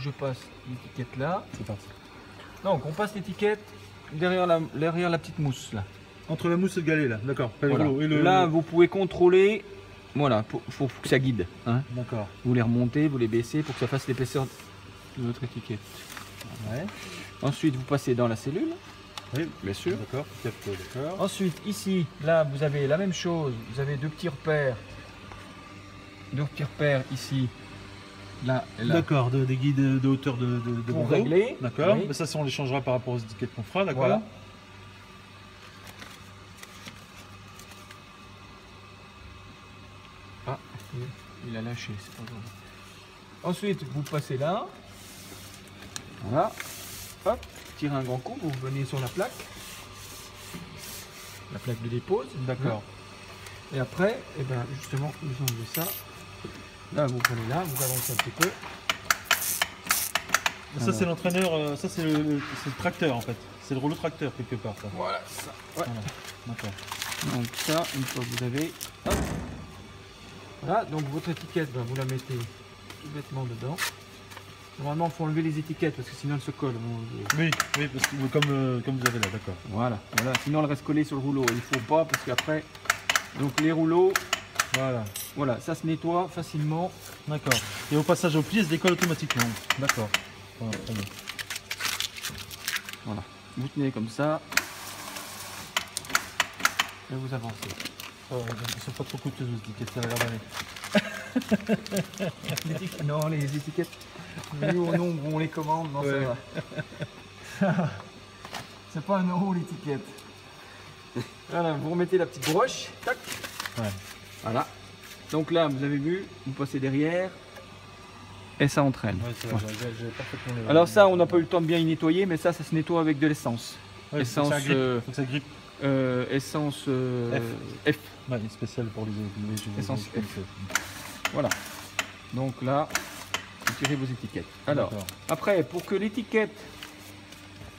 je passe l'étiquette là. C'est parti. Donc on passe l'étiquette derrière la petite mousse là. Entre la mousse et le galet là, d'accord. Voilà. Là vous pouvez contrôler, voilà, faut que ça guide. Hein. D'accord. Vous les remontez, vous les baissez pour que ça fasse l'épaisseur de votre étiquette. Ouais. Ensuite vous passez dans la cellule. Oui, bien sûr. D'accord, d'accord. Ensuite ici, là vous avez la même chose, vous avez deux petits repères ici. Là et là. D'accord, des guides de hauteur de pour bandeau. régler. D'accord, Oui. mais ça on les changera par rapport aux étiquettes qu'on fera, d'accord. Voilà. Ah, il a lâché, c'est pas grave. Ensuite, vous passez là. Voilà. Hop, tirez un grand coup, vous venez sur la plaque de dépose. D'accord. Et après, eh ben, justement, vous enlevez ça. Là, vous prenez là, vous avancez un petit peu. Ça c'est l'entraîneur, ça c'est le tracteur en fait. C'est le rouleau tracteur quelque part ça. Voilà, ça. Ouais. Voilà. D'accord. Donc ça, une fois que vous avez, hop. Voilà, donc votre étiquette, ben, vous la mettez tout bêtement dedans. Normalement, il faut enlever les étiquettes parce que sinon elle se colle. Oui, oui, parce que, comme vous avez là, d'accord. Voilà, sinon elle reste collée sur le rouleau. Il ne faut pas parce qu'après, donc les rouleaux, voilà, ça se nettoie facilement. D'accord. Et au passage au pli, elle se décolle automatiquement. D'accord. Voilà, très bien. Voilà, vous tenez comme ça et vous avancez. Ils sont pas trop coûteuses les étiquettes, ça a l'air d'aller. Non, les étiquettes, nous au nombre on les commande, non Ouais. ça va. C'est pas un euro l'étiquette. Voilà, vous remettez la petite broche, tac. Ouais. Voilà. Donc là, vous avez vu, vous passez derrière et ça entraîne. Ouais, c'est vrai, j'ai parfaitement les... Alors ça, on n'a pas eu le temps de bien y nettoyer, mais ça se nettoie avec de l'essence. Ouais, Essence, faut que ça grippe. Essence F. Ouais, spécial pour les Essence F. Voilà. Donc là, vous tirez vos étiquettes. Alors, après, pour que l'étiquette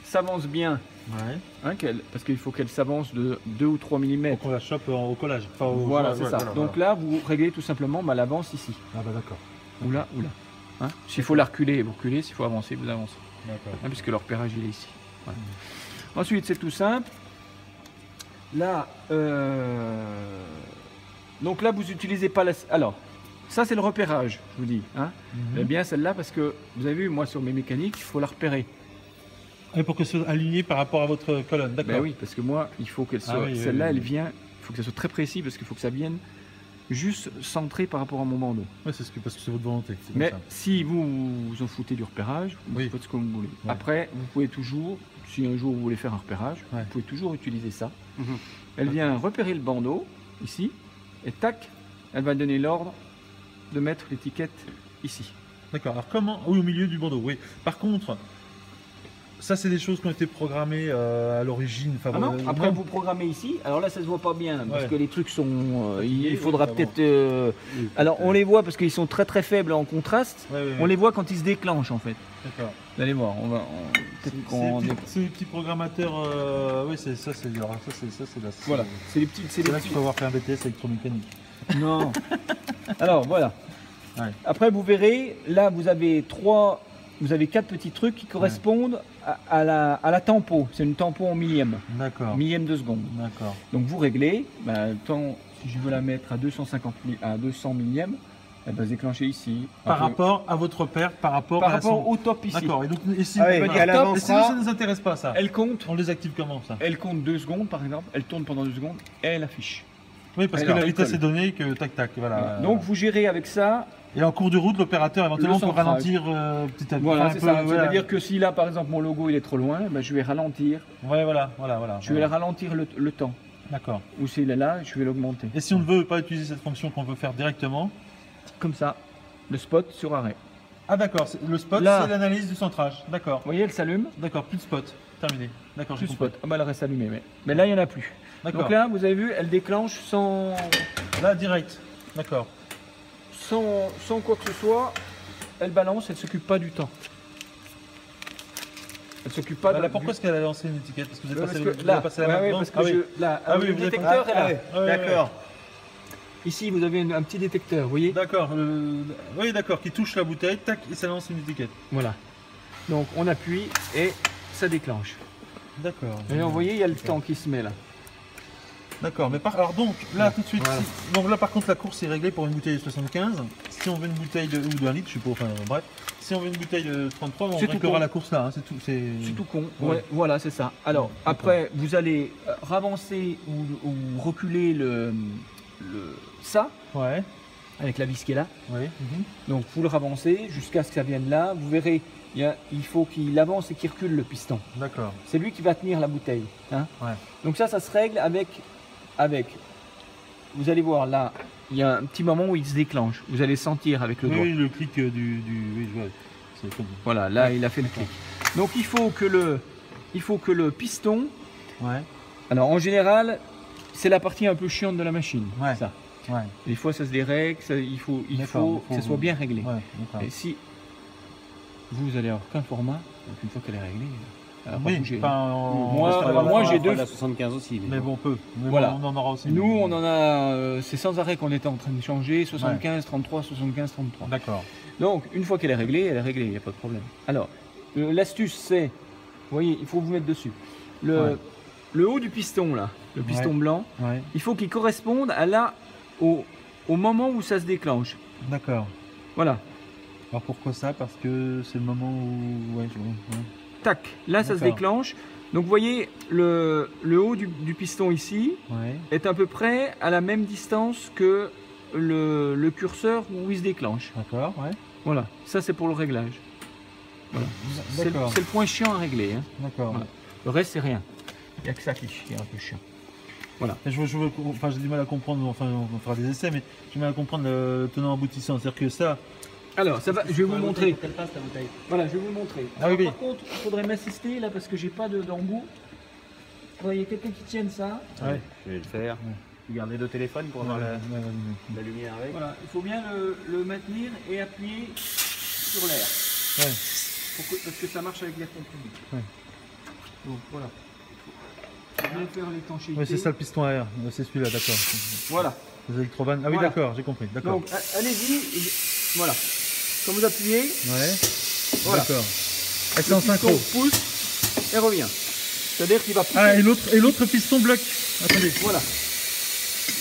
s'avance bien, ouais. hein, parce qu'il faut qu'elle s'avance de 2 ou 3 mm. Pour qu'on la chope au collage. Enfin, Voilà, c'est ça. Donc là, vous réglez tout simplement l'avance ici. Ah bah d'accord. Ou là, ou là. Hein, s'il faut la reculer, vous reculez. S'il faut avancer, vous avancez. D'accord. Hein, puisque le repérage, il est ici. Voilà. Ensuite, c'est tout simple. Là, donc là, vous n'utilisez pas la... Alors, ça, c'est le repérage, je vous dis. Hein. J'aime bien celle-là parce que, vous avez vu, moi, sur mes mécaniques, il faut la repérer. Et pour que ce soit aligné par rapport à votre colonne, d'accord. Ben oui, parce que moi, il faut qu'elle soit... celle-là, elle vient... Il faut que ça soit très précis parce qu'il faut que ça vienne juste centré par rapport à mon bandeau. Oui, parce que c'est votre volonté. Mais si vous vous en foutez du repérage, vous faites ce que vous voulez. Ouais. Après, vous pouvez toujours, si un jour vous voulez faire un repérage, vous pouvez toujours utiliser ça. Elle vient repérer le bandeau, ici, et tac, elle va donner l'ordre de mettre l'étiquette ici. D'accord. Alors comment... Oui, au milieu du bandeau, oui. Par contre, ça c'est des choses qui ont été programmées à l'origine. Ah non, après vous programmez ici, alors là ça se voit pas bien, parce que les trucs sont... il faudra peut-être... alors on les voit parce qu'ils sont très très faibles en contraste, on les voit quand ils se déclenchent en fait. D'accord. Vous allez voir, on va... C'est les petits programmateurs... oui, c'est ça, c'est la... Voilà, c'est les petits... C'est là qu'il faut avoir fait un BTS électromécanique. Non. Alors voilà. Ouais. Après vous verrez, là vous avez 4 petits trucs qui correspondent à la tempo. C'est une tempo en millième. D'accord. Millième de seconde. D'accord. Donc vous réglez, si je veux la mettre à 200 millièmes, elle va se déclencher ici. Par rapport à votre repère, par rapport au top ici. D'accord. Et donc si ça ne nous intéresse pas ça. Elle compte. On les active comment ça? Elle compte 2 secondes par exemple. Elle tourne pendant 2 secondes et elle affiche. Oui, parce que la vitesse est donnée que tac tac. Voilà. Donc vous gérez avec ça. Et en cours de route, l'opérateur éventuellement peut ralentir petit à petit. Voilà, c'est ça. C'est-à-dire que si là, par exemple, mon logo il est trop loin, je vais ralentir. Ouais, voilà. Je vais ralentir le temps. D'accord. Ou s'il est là, je vais l'augmenter. Et si on ne veut pas utiliser cette fonction qu'on veut faire directement? Comme ça, le spot sur arrêt. Ah d'accord, le spot c'est l'analyse du centrage. D'accord. Vous voyez, elle s'allume. D'accord, plus de spot. Terminé. D'accord, plus de spot. Ah bah elle reste allumée, mais là il n'y en a plus. Donc là, vous avez vu, elle déclenche sans... Là, direct. D'accord. Sans quoi que ce soit, elle balance, elle ne s'occupe pas du temps. Elle s'occupe pas de... Pourquoi est-ce qu'elle a lancé une étiquette? Parce que vous avez passé, la main dedans. Parce que le détecteur est là. D'accord. Ici, vous avez un petit détecteur, vous voyez? D'accord. Oui, d'accord, qui touche la bouteille, tac, et ça lance une étiquette. Voilà. Donc on appuie et ça déclenche. D'accord. Et vous voyez, il y a le temps qui se met là. D'accord, mais alors donc là tout de suite, voilà. donc là par contre la course est réglée pour une bouteille de 75. Si on veut une bouteille ou de 1 litre, je sais pas, enfin bref. Si on veut une bouteille de 33, on réglera la course là, hein, c'est tout. C'est tout con. Ouais, voilà, c'est ça. Alors après, vous allez ravancer ou reculer ça. Ouais. Avec la vis qui est là. Ouais. Donc vous le ravancez jusqu'à ce que ça vienne là. Vous verrez, il faut qu'il avance et qu'il recule le piston. D'accord. C'est lui qui va tenir la bouteille. Hein. Ouais. Donc ça se règle avec. Vous allez voir là, il y a un petit moment où il se déclenche. Vous allez sentir avec le doigt. Oui, le clic du. Oui, je vois. Voilà, là il a fait le clic. Donc il faut que le piston. Ouais. Alors en général, c'est la partie un peu chiante de la machine. Ouais. Ça. Ouais. Des fois ça se dérègle, il faut que ça soit bien réglé. Ouais, et si vous allez avoir qu'un format, donc une fois qu'elle est réglée, elle va pas bouger. Moi j'ai deux. La 75 aussi. Mais bon, on peut. Voilà. On en aura aussi. Nous on en a, c'est sans arrêt qu'on était en train de changer, 75, 33, 75, 33. D'accord. Donc une fois qu'elle est réglée, il n'y a pas de problème. Alors, l'astuce c'est, vous voyez, il faut vous mettre dessus. Le haut du piston là, le piston blanc, il faut qu'il corresponde à au moment où ça se déclenche. D'accord. Voilà. Alors pourquoi ça? Parce que c'est le moment où... Tac, là ça se déclenche. Donc vous voyez, le haut du piston ici est à peu près à la même distance que le curseur où il se déclenche. D'accord, Voilà, ça c'est pour le réglage. Voilà. C'est le point chiant à régler. Hein. D'accord. Voilà. Le reste c'est rien. Il n'y a que ça qui est un peu chiant. Voilà. J'ai du mal à comprendre, enfin on fera des essais, mais j'ai du mal à comprendre le tenant aboutissant. C'est-à-dire que ça... Alors, ça va, je vais vous montrer. Qu'elle passe la bouteille. Voilà, je vais vous montrer. Alors, par contre, il faudrait m'assister là parce que j'ai pas d'embout. Il y a quelqu'un qui tienne ça. Ouais, je vais le faire. Vous gardez le téléphone pour avoir la lumière avec. Voilà, il faut bien le maintenir et appuyer sur l'air. Parce que ça marche avec l'air comprimé. Donc voilà. Bien faire l'étanchéité. Oui, c'est ça le piston à air. C'est celui-là, d'accord. Voilà. Les électrovannes. Ah oui, d'accord, j'ai compris. Donc allez-y. Voilà. Quand vous appuyez, voilà. D'accord. C'est en synchro. Pousse et revient. C'est-à-dire qu'il va pousser. Ah, et l'autre piston bloque. Attendez. Voilà.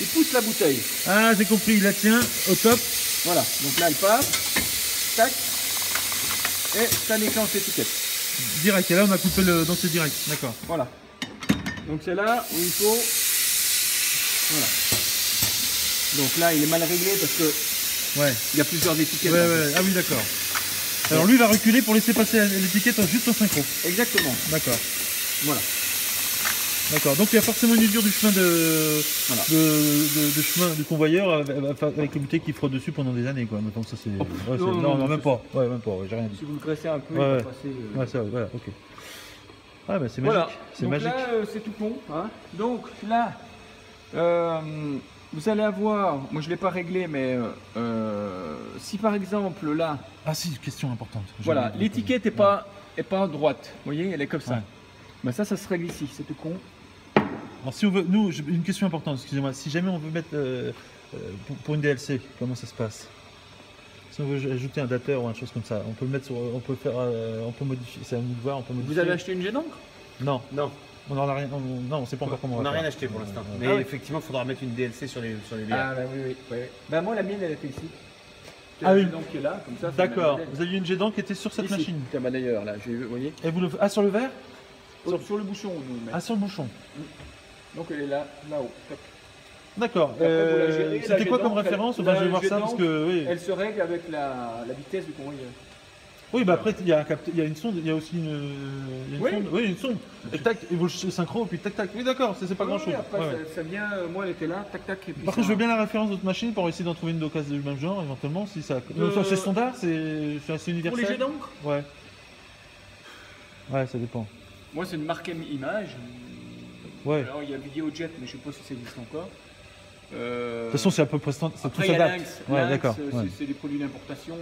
Il pousse la bouteille. Ah, j'ai compris, il la tient au top. Voilà. Donc là, elle passe. Tac. Et ça déclenche l'étiquette. Direct. Et là, on a coupé le. Donc c'est direct. D'accord. Voilà. Donc c'est là où il faut. Voilà. Donc là, il est mal réglé parce que. Il y a plusieurs étiquettes. Ah oui, d'accord. Alors lui va reculer pour laisser passer l'étiquette juste en synchro. Exactement. D'accord. Voilà. D'accord. Donc il y a forcément une usure du chemin de chemin du convoyeur avec les bouteilles qui frottent dessus pendant des années, quoi. Donc ça c'est. Non, même pas. Même pas. J'ai rien dit. Si vous le graissez un peu, il va passer. Ça, voilà. Ok. Ah bah c'est magique. Voilà. C'est donc magique. Là, c'est tout con. Hein. Donc là. Vous allez avoir, moi je ne l'ai pas réglé, mais si par exemple là... Ah si, question importante. Voilà, l'étiquette n'est pas droite, vous voyez, elle est comme ça. Ben ça se règle ici, c'est tout con. Alors si on veut, nous, une question importante, excusez-moi, si jamais on veut mettre pour une DLC, comment ça se passe? Si on veut ajouter un dateur ou une chose comme ça, on peut le mettre sur, on peut modifier, c'est à nous de voir, on peut modifier. Vous avez acheté une jet d'encre? Non. Non. On n'en a rien, non, on ne sait pas encore comment on n'a rien acheté pour l'instant. Mais effectivement, il faudra mettre une DLC sur les bières. Ah bah oui. Bah moi la mienne elle était ici. Ah oui. Donc qui est là, comme ça. D'accord. Vous aviez une jet d'encre qui était sur cette machine. Bah d'ailleurs là, vous voyez. Et vous le... Ah sur le verre? Sur le bouchon. Ah sur le bouchon. Donc elle est là-haut. D'accord. C'était quoi comme référence? Je vais voir ça parce que elle se règle avec la vitesse du convoyeur. Oui, bah après il y a une sonde, il y a aussi une sonde. Oui, une sonde. Et tac, et vous le synchro, puis tac tac. Oui, d'accord, c'est pas grand chose. Après ça vient, moi elle était là, tac tac. Et puis par contre, je veux bien la référence de votre machine pour essayer d'en trouver une d'occasion du même genre, éventuellement, si ça. C'est standard, c'est assez universel. Pour les jets d'encre? Ouais. Ouais, ça dépend. Moi c'est une marque image. Ouais. Alors il y a Videojet, mais je sais pas si ça existe encore. De toute façon, c'est à peu près standard. Après, il y a Lynx. Ouais, d'accord. C'est des produits d'importation,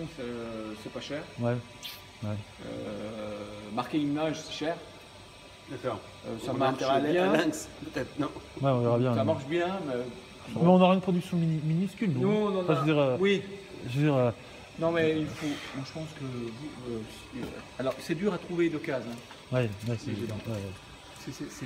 c'est pas cher. Ouais. Marquer image, c'est cher. D'accord. Ça marche bien. Lynx, peut-être, non. Ouais, on verra bien. Ça marche bien, mais Mais on aura une production minuscule, non? Non, non, Enfin, je veux dire, oui. Je veux dire, Non, mais il faut. Moi, je pense que alors, c'est dur à trouver d'occasion. ouais, c'est évident. ouais. C'est